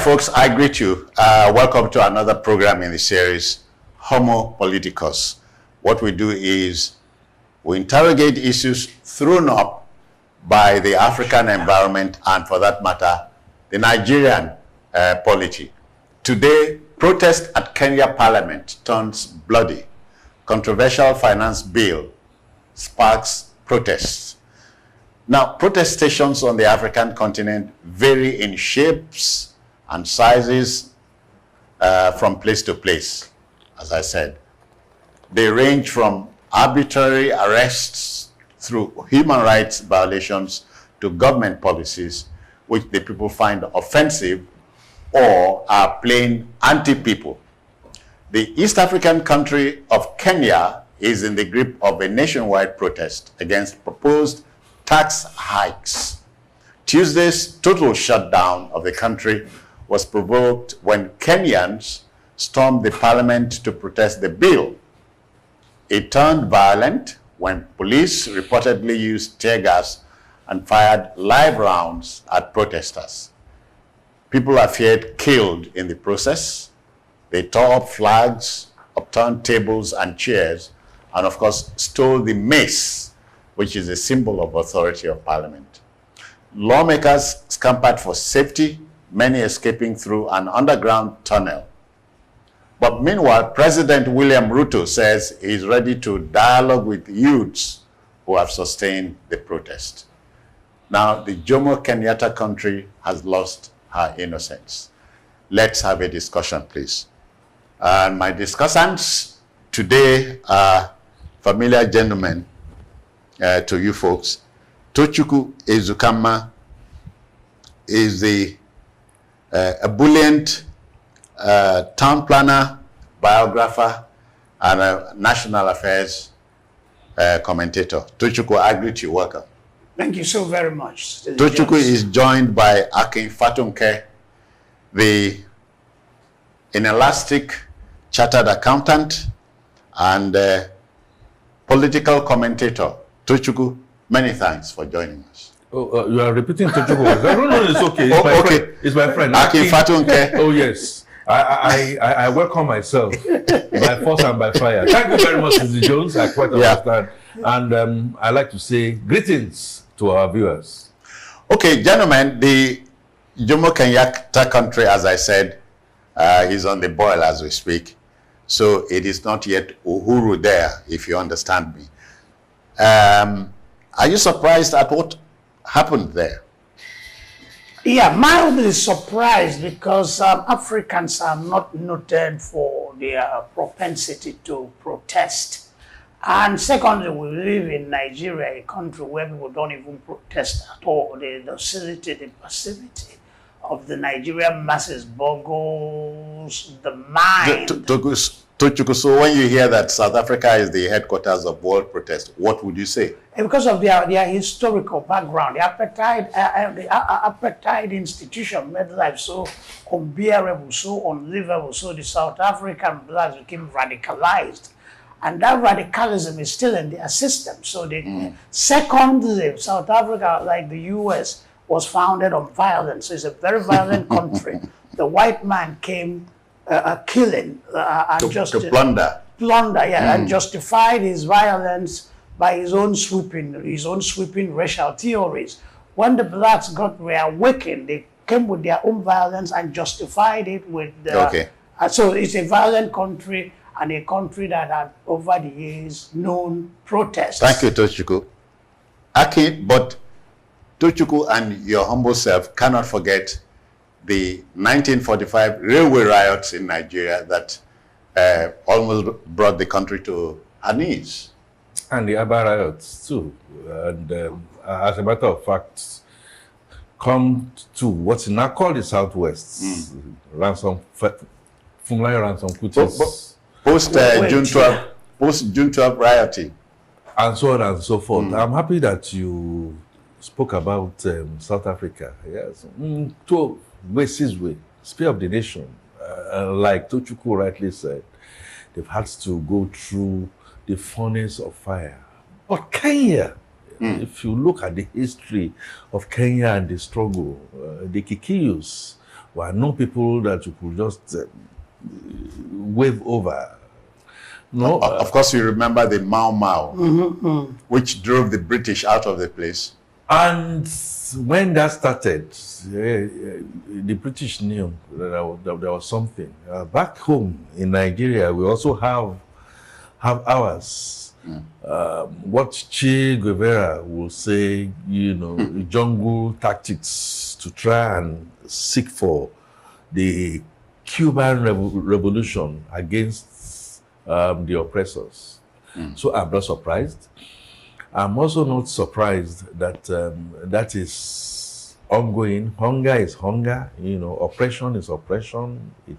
folks, I greet you. Welcome to another program in the series, Homo Politicus. What we do is we interrogate issues thrown up by the African environment and, for that matter, the Nigerian polity. Today, protest at Kenya Parliament turns bloody. Controversial finance bill sparks protests. Now, protest stations on the African continent vary in shapes and sizes from place to place, as I said. They range from arbitrary arrests through human rights violations to government policies which the people find offensive or are plain anti-people. The East African country of Kenya is in the grip of a nationwide protest against proposed tax hikes. Tuesday's total shutdown of the country was provoked when Kenyans stormed the parliament to protest the bill. It turned violent when police reportedly used tear gas and fired live rounds at protesters. People are feared killed in the process. They tore up flags, upturned tables and chairs, and of course stole the mace, which is a symbol of authority of parliament. Lawmakers scampered for safety, many escaping through an underground tunnel. But meanwhile, President William Ruto says he's ready to dialogue with youths who have sustained the protest. Now, the Jomo Kenyatta country has lost her innocence. Let's have a discussion, please. And my discussants today are familiar gentlemen to you folks. Tochukwu Ezukama is a ebullient town planner, biographer, and a national affairs commentator. Tochukwu, I greet you. Welcome. Thank you so very much. Tochukwu is joined by Akin Fatunke, the inelastic chartered accountant and political commentator. Tochukwu, many thanks for joining us. Oh, you are repeating Tochukwu. No, it's okay. It's my friend. It's my friend. Akin Fatunke. Oh, yes. I welcome myself by force and by fire. Thank you very much, Mr. Jones. I quite understand. And I like to say greetings to our viewers. Okay, gentlemen, the Jomo Kenyatta country, as I said, is on the boil as we speak. So it is not yet Uhuru there, if you understand me. Are you surprised at what happened there? Yeah, mildly surprised because Africans are not noted for their propensity to protest. And secondly, we live in Nigeria, a country where people don't even protest at all. The docility, the passivity of the Nigerian masses boggles the mind. Tochukwu, so when you hear that South Africa is the headquarters of world protest, what would you say? Because of their historical background, the apartheid institution made life so unbearable, so unlivable, so the South African blacks became radicalized. And that radicalism is still in their system. So secondly, South Africa, like the US, was founded on violence. It's a very violent country. The white man came killing and to plunder. And justified his violence by his own sweeping racial theories. When the blacks were awakened, they came with their own violence and justified it with so it's a violent country and a country that had over the years known protests. Thank you, Tochukwu. Akin, but Tochukwu and your humble self cannot forget the 1945 railway riots in Nigeria that almost brought the country to her knees. And the Aba riots too. And as a matter of fact, come to what's now called the Southwest. Ransom, Funlai ransom Kutis. Post-June 12 rioting. And so on and so forth. I'm happy that you spoke about South Africa. Yes. To West's way, spear of the nation, like Tochukwu rightly said, they've had to go through the furnace of fire. But Kenya, if you look at the history of Kenya and the struggle, the Kikiyus were no people that you could just wave over. No, Of course, you remember the Mau Mau, which drove the British out of the place. and when that started, the British knew that there was something. Back home in Nigeria, we also have ours. What Che Guevara will say, jungle tactics to try and seek for the Cuban revolution against the oppressors. So I'm not surprised. I'm also not surprised that that is ongoing. Hunger is hunger, oppression is oppression. It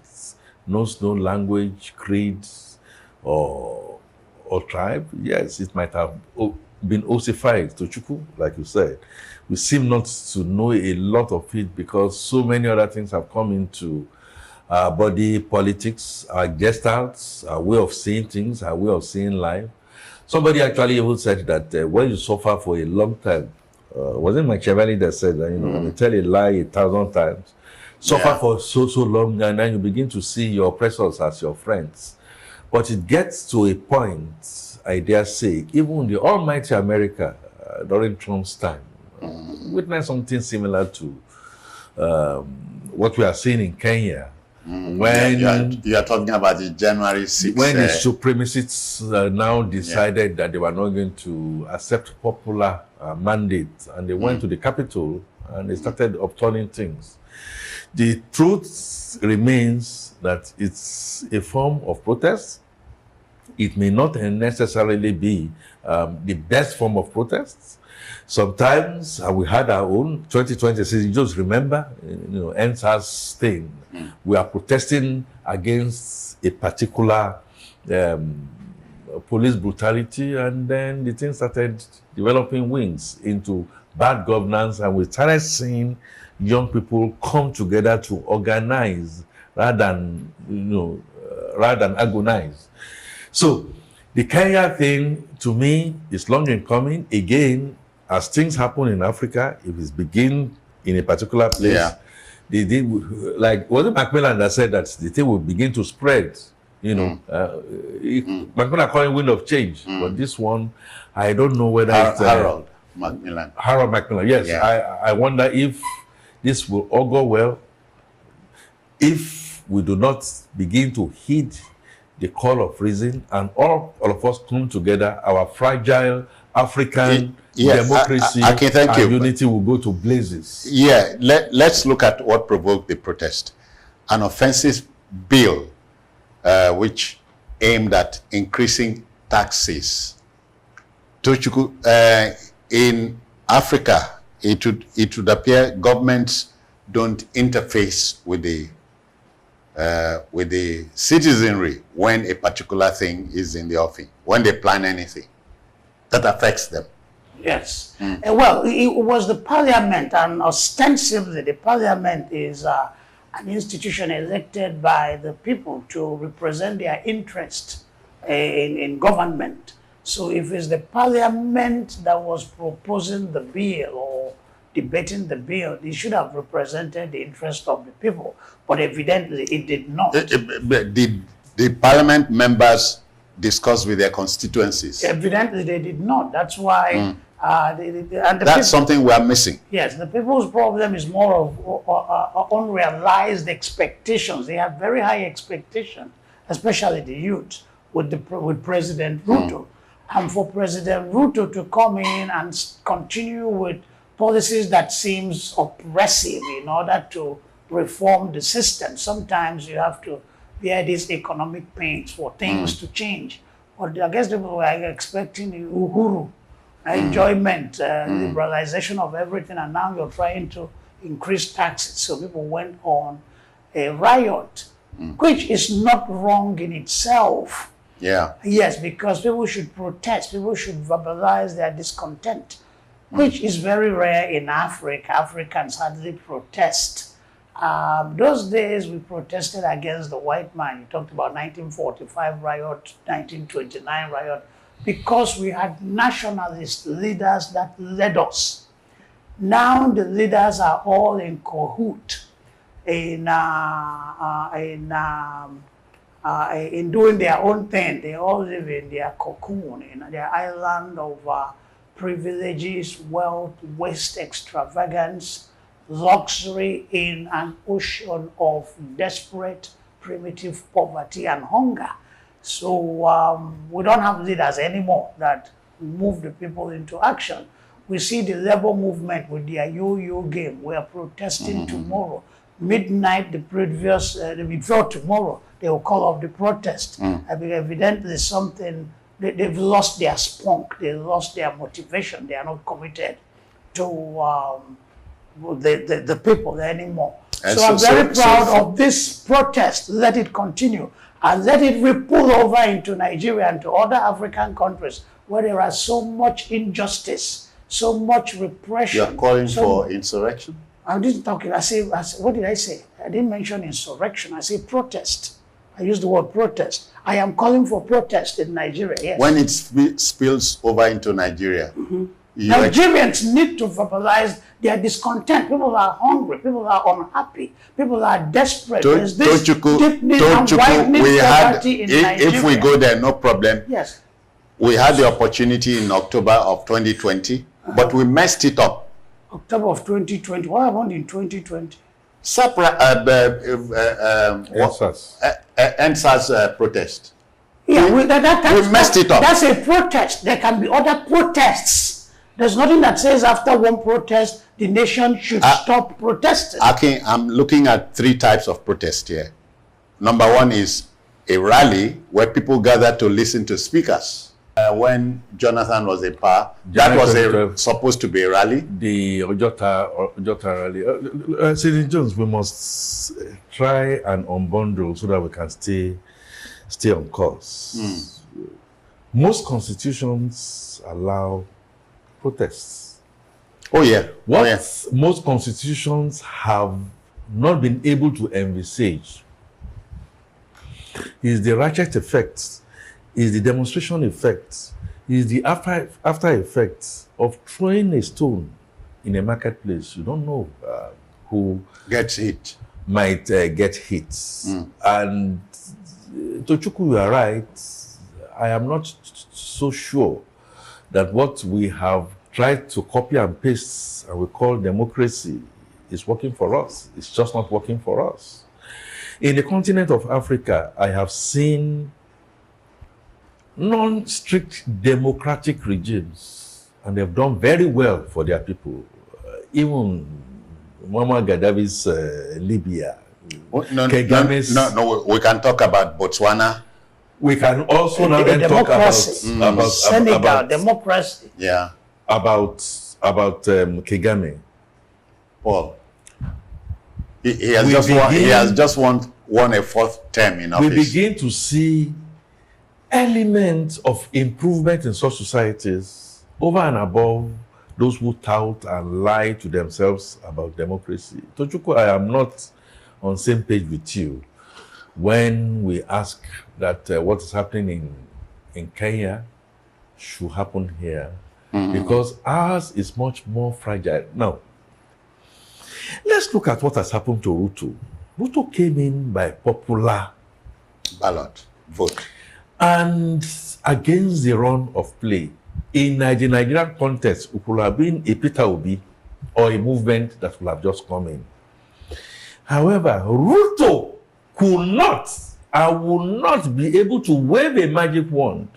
knows no language, creed, or tribe. Yes, it might have been ossified to Chukwu, like you said. We seem not to know a lot of it because so many other things have come into our body, politics, our gestalts, our way of seeing things, our way of seeing life. Somebody actually even said that when you suffer for a long time, wasn't Machiavelli that said that, you tell a lie 1,000 times, suffer for so long, and then you begin to see your oppressors as your friends. But it gets to a point, I dare say, even the almighty America during Trump's time witnessed something similar to what we are seeing in Kenya. When you are talking about the January 6th. When the supremacists now decided that they were not going to accept popular mandate, and they went to the Capitol and they started upturning things. The truth remains that it's a form of protest. It may not necessarily be the best form of protest. Sometimes we had our own 2026. You just remember, NSAS thing. We are protesting against a particular police brutality, and then the thing started developing wings into bad governance, and we started seeing young people come together to organize rather than agonize. So the Kenya thing, to me, is long in coming. Again, as things happen in Africa, if it's begin in a particular place, like, was it Macmillan that said that the thing will begin to spread? Macmillan calling wind of change, but this one, I don't know whether it's Harold Macmillan. Harold Macmillan, yes. Yeah. I wonder if this will all go well if we do not begin to heed the call of reason and all of us come together. Our fragile African democracy and unity will go to blazes. Yeah, let's look at what provoked the protest. An offensive bill which aimed at increasing taxes. In Africa, it would appear governments don't interface with the citizenry when a particular thing is in the offing, when they plan anything that affects them. Yes. Well, it was the parliament, and ostensibly the parliament is an institution elected by the people to represent their interest in government. So if it's the parliament that was proposing the bill or debating the bill, it should have represented the interest of the people. But evidently it did not. Did the parliament members discuss with their constituencies? Evidently they did not. That's why that's something we are missing. Yes, the people's problem is more of unrealized expectations. They have very high expectations, especially the youth, with President Ruto. And for President Ruto to come in and continue with policies that seems oppressive in order to reform the system, sometimes you have to bear these economic pains for things to change. But I guess people were expecting uhuru, enjoyment, liberalization of everything, and now you're trying to increase taxes. So people went on a riot, which is not wrong in itself. Yeah. Yes, because people should protest. People should verbalize their discontent, which is very rare in Africa. Africans hardly protest. Those days we protested against the white man. You talked about 1945 riot, 1929 riot, because we had nationalist leaders that led us. Now the leaders are all in cahoot. in doing their own thing. They all live in their cocoon, in their island of privileges, wealth, waste, extravagance, luxury in an ocean of desperate, primitive poverty and hunger. So we don't have leaders anymore that move the people into action. We see the labor movement with their yo-yo game. We are protesting tomorrow. Midnight, before tomorrow, they will call off the protest. Evidently something, they've lost their spunk, they lost their motivation, they are not committed to the people anymore. And So I'm very proud of this protest. Let it continue and let it ripple over into Nigeria and to other African countries where there are so much injustice, so much repression. You're calling for insurrection? I didn't talk. I say, what did I say? I didn't mention insurrection. I say protest. I used the word protest. I am calling for protest in Nigeria, yes. When it spills over into Nigeria, Nigerians need to verbalize their discontent. People are hungry. People are unhappy. People are desperate. There's this deep need and widening poverty in Nigeria. If we go there, no problem. Yes. We had the opportunity in October of 2020, but we messed it up. October of 2020. What happened in 2020? NSAS protest. Yeah, we messed it up. That's a protest. There can be other protests. There's nothing that says after one protest, the nation should stop protesting. Okay, I'm looking at 3 types of protest here. Number 1 is a rally where people gather to listen to speakers. When Jonathan was in power, that was supposed to be a rally. The Ojota rally. Senator Jones, we must try and unbundle so that we can stay on course. Most constitutions allow protests. Oh yeah. Most constitutions have not been able to envisage is the ratchet effects, is the demonstration effect, is the after effects of throwing a stone in a marketplace. You don't know who gets hit. Might get hit. And Tochukwu, you are right. I am not so sure that what we have tried to copy and paste and we call democracy is working for us. It's just not working for us. In the continent of Africa, I have seen non-strict democratic regimes, and they've done very well for their people. Even Muammar Gaddafi's Libya. No, we can talk about Botswana. We can also now then talk about Senegal, democracy. Yeah. About Kagame. Paul. He has just won a 4th term in office. We begin to see elements of improvement in such societies over and above those who tout and lie to themselves about democracy. Tochukwu, I am not on the same page with you when we ask that what is happening in Kenya should happen here, because ours is much more fragile. Now, let's look at what has happened to Ruto. Ruto came in by popular ballot vote. And against the run of play. In the Nigerian context, it could have been a Peter Obi or a movement that would have just come in. However, Ruto could not and will not be able to wave a magic wand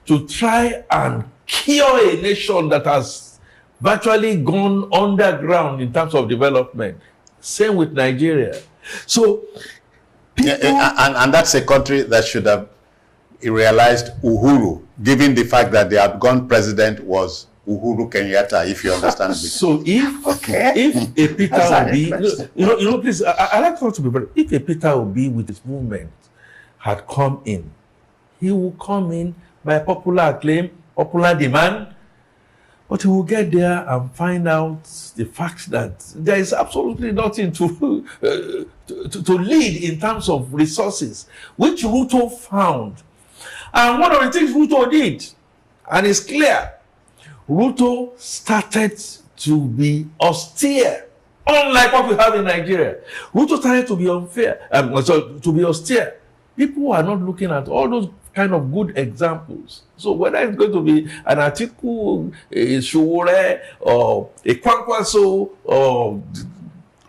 to try and cure a nation that has virtually gone underground in terms of development. Same with Nigeria. So, and that's a country that should have realized Uhuru, given the fact that the outgone president was Uhuru Kenyatta, if you understand me. So if a Peter Obi, please, I like to be very, if a Peter Obi with his movement had come in, he will come in by popular acclaim, popular demand, but he will get there and find out the fact that there is absolutely nothing to lead in terms of resources, which Ruto found. And one of the things Ruto did, and it's clear, Ruto started to be austere unlike what we have in Nigeria. Ruto started to be unfair, to be austere. People are not looking at all those kind of good examples. So whether it's going to be an Atiku, a Sowore, or a Kwankwaso, or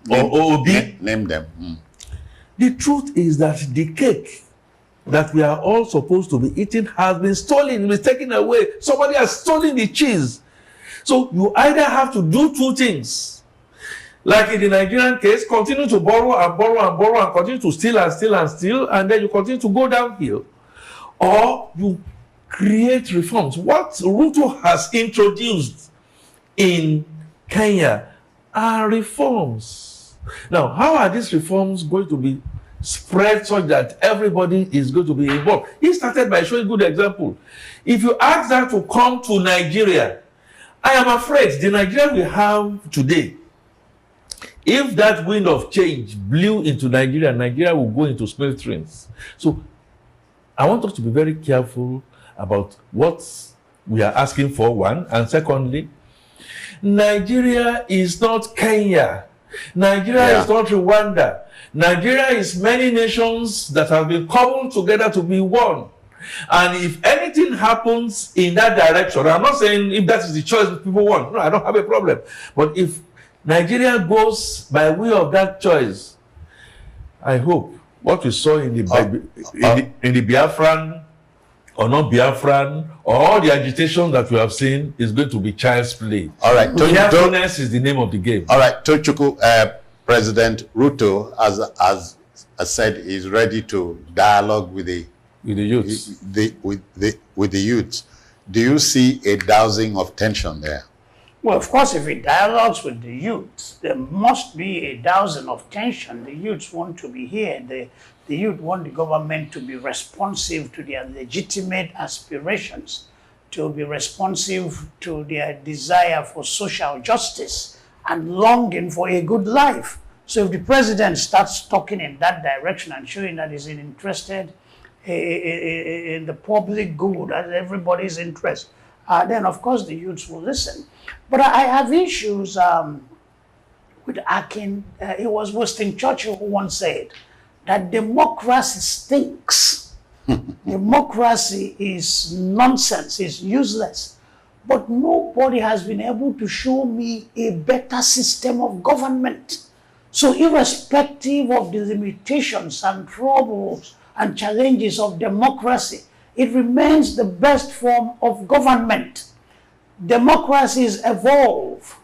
Obi, name them. The truth is that the cake that we are all supposed to be eating has been stolen, been taken away. Somebody has stolen the cheese. So you either have to do two things. Like in the Nigerian case, continue to borrow and borrow and borrow and continue to steal and steal and steal, and then you continue to go downhill. Or you create reforms. What Ruto has introduced in Kenya are reforms. Now, how are these reforms going to be spread such that everybody is going to be involved? He started by showing good example. If you ask them to come to Nigeria, I am afraid the Nigeria we have today, if that wind of change blew into Nigeria, Nigeria will go into smithereens. So I want us to be very careful about what we are asking for, one. And secondly, Nigeria is not Kenya. Nigeria is not Rwanda. Nigeria is many nations that have been cobbled together to be one. And if anything happens in that direction, I'm not saying if that is the choice that people want. No, I don't have a problem. But if Nigeria goes by way of that choice, I hope what we saw in the Biafran or not Biafran or all the agitation that we have seen is going to be child's play. All right. Carefulness is the name of the game. All right. Tochukwu, President Ruto, as I said, is ready to dialogue with the youths. With the youths. Do you see a dousing of tension there? Well, of course, if it dialogues with the youth, there must be a dousing of tension. The youths want to be here. The youth want the government to be responsive to their legitimate aspirations, to be responsive to their desire for social justice and longing for a good life. So if the president starts talking in that direction and showing that he's interested in the public good and everybody's interest, then of course the youths will listen. But I have issues with Akin. It was Winston Churchill who once said that democracy stinks. Democracy is nonsense, it's useless. But nobody has been able to show me a better system of government. So irrespective of the limitations and troubles and challenges of democracy, it remains the best form of government. Democracies evolve.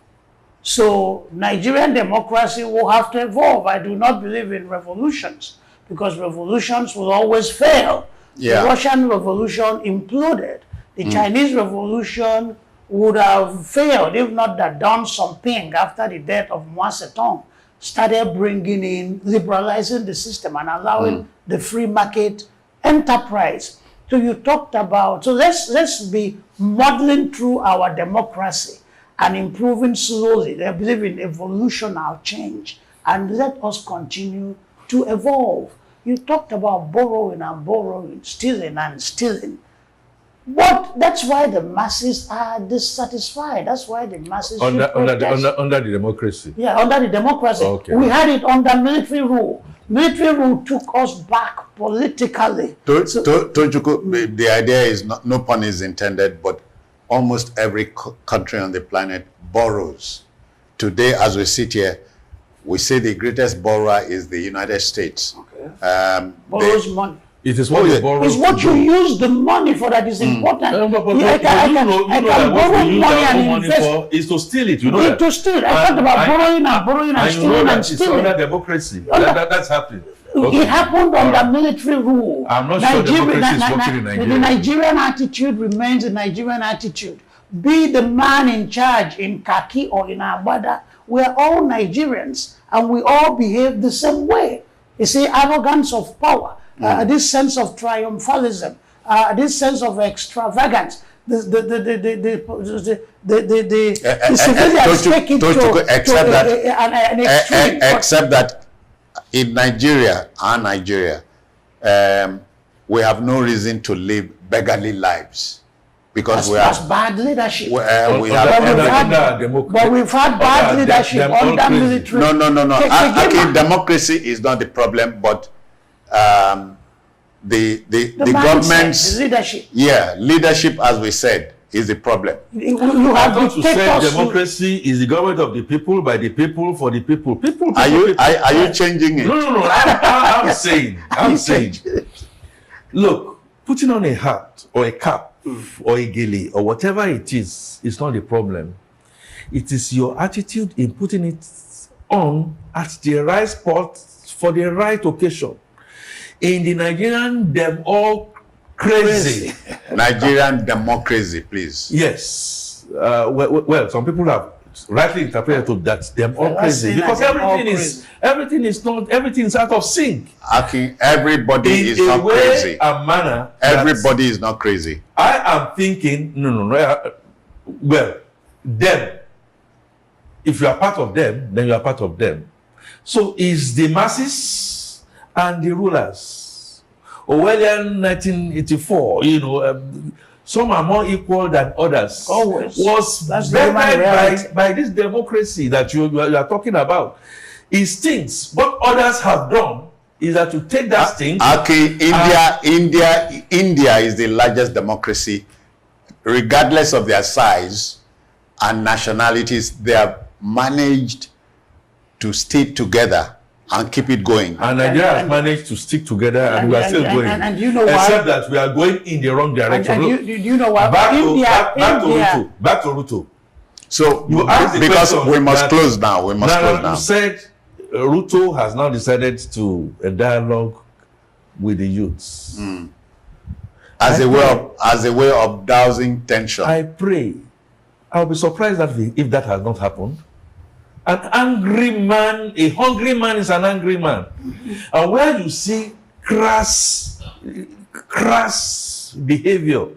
So Nigerian democracy will have to evolve. I do not believe in revolutions because revolutions will always fail. Yeah. The Russian Revolution imploded. The Chinese Revolution would have failed if not that Deng Xiaoping, after the death of Mao Zedong, started bringing in, liberalizing the system and allowing the free market enterprise. So you talked about, so let's be modeling through our democracy and improving slowly. I believe in evolutionary change, and let us continue to evolve. You talked about borrowing and borrowing, stealing and stealing. But that's why the masses are dissatisfied. That's why the masses under the democracy. Yeah, under the democracy. Okay. We had it under military rule. Military rule took us back politically. Tochukwu, the idea is, no pun is intended, but almost every country on the planet borrows. Today, as we sit here, we say the greatest borrower is the United States. Okay. Borrows money. It is what you borrow. It's what you use the money for that is important. I can borrow money and invest. For is to steal it. You know that. To steal. I talked about borrowing and stealing and stealing. It's under democracy. That's happening. Okay. It happened under military rule. I'm not sure democracy is working in Nigeria. The Nigerian attitude remains the Nigerian attitude. Be the man in charge in khaki or in Agbada. We are all Nigerians and we all behave the same way. You see, arrogance of power. This sense of triumphalism, this sense of extravagance, the civilians take it to an extreme. Except that in Nigeria, we have no reason to live beggarly lives. because that's bad leadership. we but we've had bad leadership under military. No. Actually, democracy is not the problem, but the government's leadership. Yeah, leadership, as we said, is the problem. You have to say democracy is the government of the people, by the people, for the people. Are you changing it? No. I'm saying. Look, putting on a hat or a cap or a gele or whatever it is not the problem. It is your attitude in putting it on at the right spot for the right occasion. In the Nigerian, them all crazy. Nigerian democracy, please. Yes. Well, some people have rightly interpreted to that them all crazy because everything is out of sync. Everybody is not crazy. A manner. Everybody is not crazy. I am thinking no. Well, them. If you are part of them, then you are part of them. So is the masses and the rulers. Orwellian 1984, some are more equal than others. Always. Was vetted by this democracy that you are talking about. It stinks. What others have done is that to take that stink. Okay, India is the largest democracy, regardless of their size and nationalities. They have managed to stay together and keep it going. And Nigeria has managed to stick together, and we are still going. And you know why? Except that we are going in the wrong direction. And you know what? Back to Ruto. So, you asked because we must close now. We must close now. You said Ruto has now decided to a dialogue with the youths. As a way of dousing tension. I pray. I'll be surprised if that has not happened. An angry man, a hungry man is an angry man. And where you see crass behavior,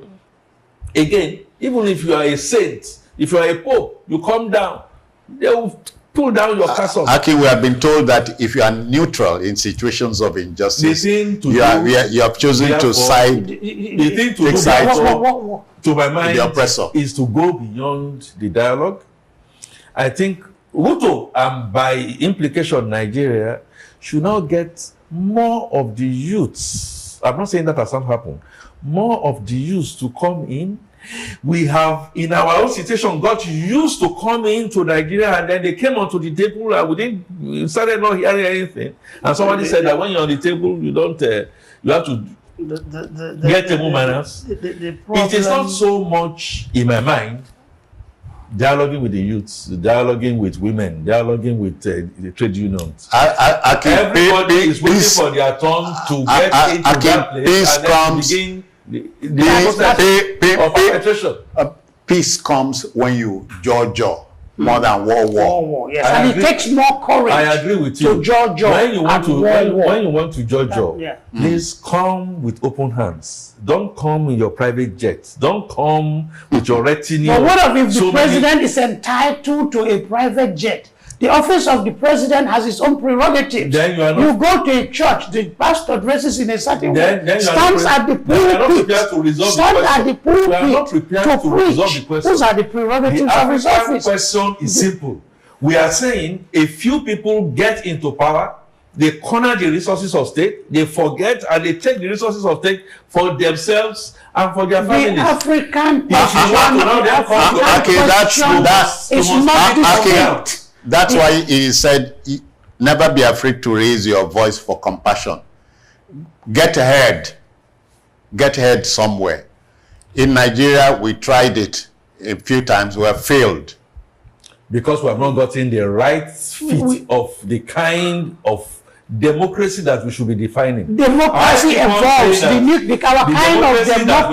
again, even if you are a saint, if you are a pope, you come down, they will pull down your castle. Aki, we have been told that if you are neutral in situations of injustice, you have chosen to side. The thing to do, to my mind, the oppressor, is to go beyond the dialogue. I think Ruto, and by implication Nigeria, should now get more of the youths. I'm not saying that has not happened. More of the youths to come in. We have, in our own situation, got used to come into Nigeria, and then they came onto the table, and we started not hearing anything. And somebody said that when you're on the table, you have to get table manners. It is not so much, in my mind, dialoguing with the youths, dialoguing with women, dialoguing with the trade unions. Everybody is waiting for their turn to get into that place and then begin the process of arbitration. Peace comes when you jaw more than war. Yes, and it takes more courage. I agree with you. To jaw when you want to jaw, please come with open hands. Don't come in your private jet. Don't come with your retinue. But what if the president is entitled to a private jet? The office of the president has its own prerogatives. Then you go to a church, the pastor dresses in a certain way, stands at the pulpit, to preach. Those are the prerogatives of his office. The question is simple. We are saying a few people get into power, they corner the resources of state, they forget and they take the resources of state for themselves and for their families. The African That's why he said, never be afraid to raise your voice for compassion. Get ahead somewhere. In Nigeria, we tried it a few times, we have failed. Because we have not gotten the right fit of the kind of democracy that we should be defining. Democracy evolves. Our kind of democracy will not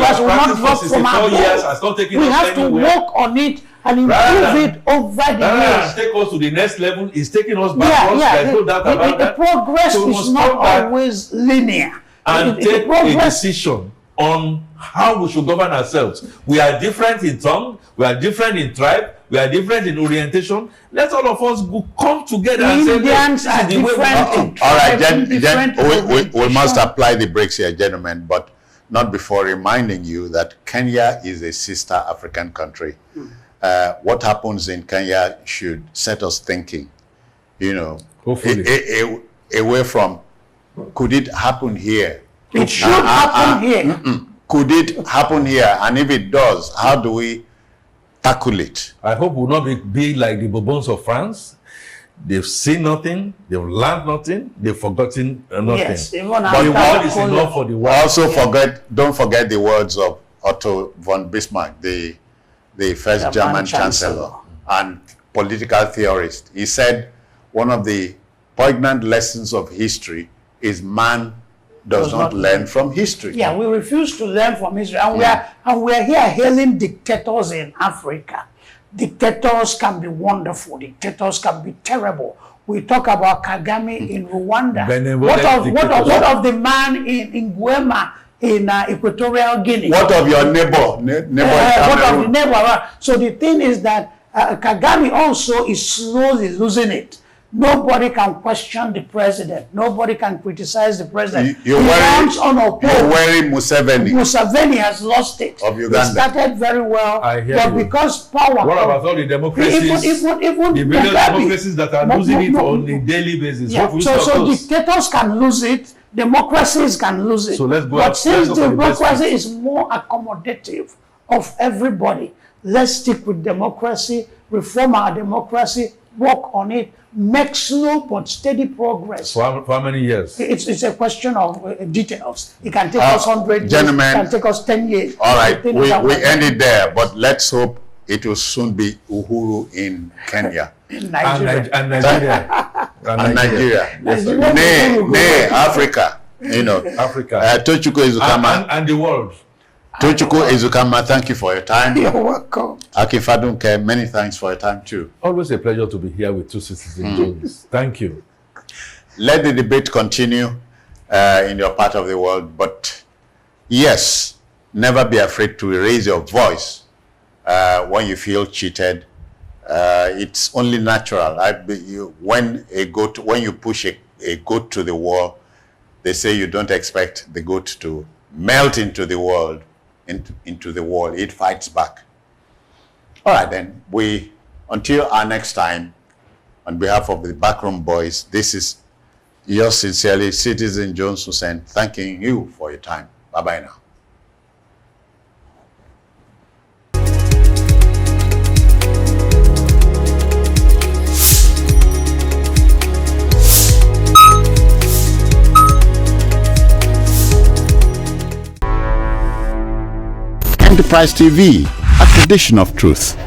drop from our home. We have to work on it and improve it over the years. Take us to the next level. It's taking us backwards. The progress is not always linear. And take a decision on how we should govern ourselves. We are different in tongue. We are different in tribe. We are different in orientation. Let all of us come together and say, Indians are different. All right, we must apply the brakes here, gentlemen. But not before reminding you that Kenya is a sister African country. What happens in Kenya should set us thinking, you know, Hopefully. away from, could it happen here? It should happen here. Could it happen here? And if it does, how do we tackle it? I hope we'll not be like the Bourbons of France. They've seen nothing, they've learned nothing, they've forgotten nothing. Yes, even But after the world is Napoleon. enough for the world. Also, don't forget the words of Otto von Bismarck, the first German chancellor and political theorist. He said one of the poignant lessons of history is man does not learn from history. Yeah, we refuse to learn from history, and we are here hailing dictators in Africa. Dictators can be wonderful. Dictators can be terrible. We talk about Kagame in Rwanda. What of the man in Guema in Equatorial Guinea? What of your neighbor? What of the neighbor? So the thing is that Kagame also is slowly losing it. Nobody can question the president. Nobody can criticize the president. You're wearing Museveni. Museveni has lost it. Of Uganda. He started very well, I hear but you. because power. What about all the democracies? Even the various democracies that are losing it on a daily basis. Yeah. So dictators can lose it. Democracies can lose it. So let's go. But since democracy is more accommodative of everybody, let's stick with democracy, reform our democracy, work on it, make slow but steady progress. For how many years? It's a question of details. It can take us 100 years. Gentlemen, it can take us 10 years. All right, we end it there, but let's hope it will soon be Uhuru in Kenya. In Nigeria. And Nigeria. And Nigeria. Yes, sir. Nay, Africa. You know, Africa. Tochukwu Ezukama. And the world. Tochukwu Ezukama, thank you for your time. You're welcome. Akin Fadunke, many thanks for your time too. Always a pleasure to be here with two citizens Jones. Thank you. Let the debate continue in your part of the world, but yes, never be afraid to raise your voice when you feel cheated. It's only natural. When you push a goat to the wall, they say you don't expect the goat to melt into the wall. It fights back. All right, then. Until our next time, on behalf of the Backroom Boys, this is yours sincerely, Citizen Jones Hussein, thanking you for your time. Bye-bye now. Enterprise TV, a tradition of truth.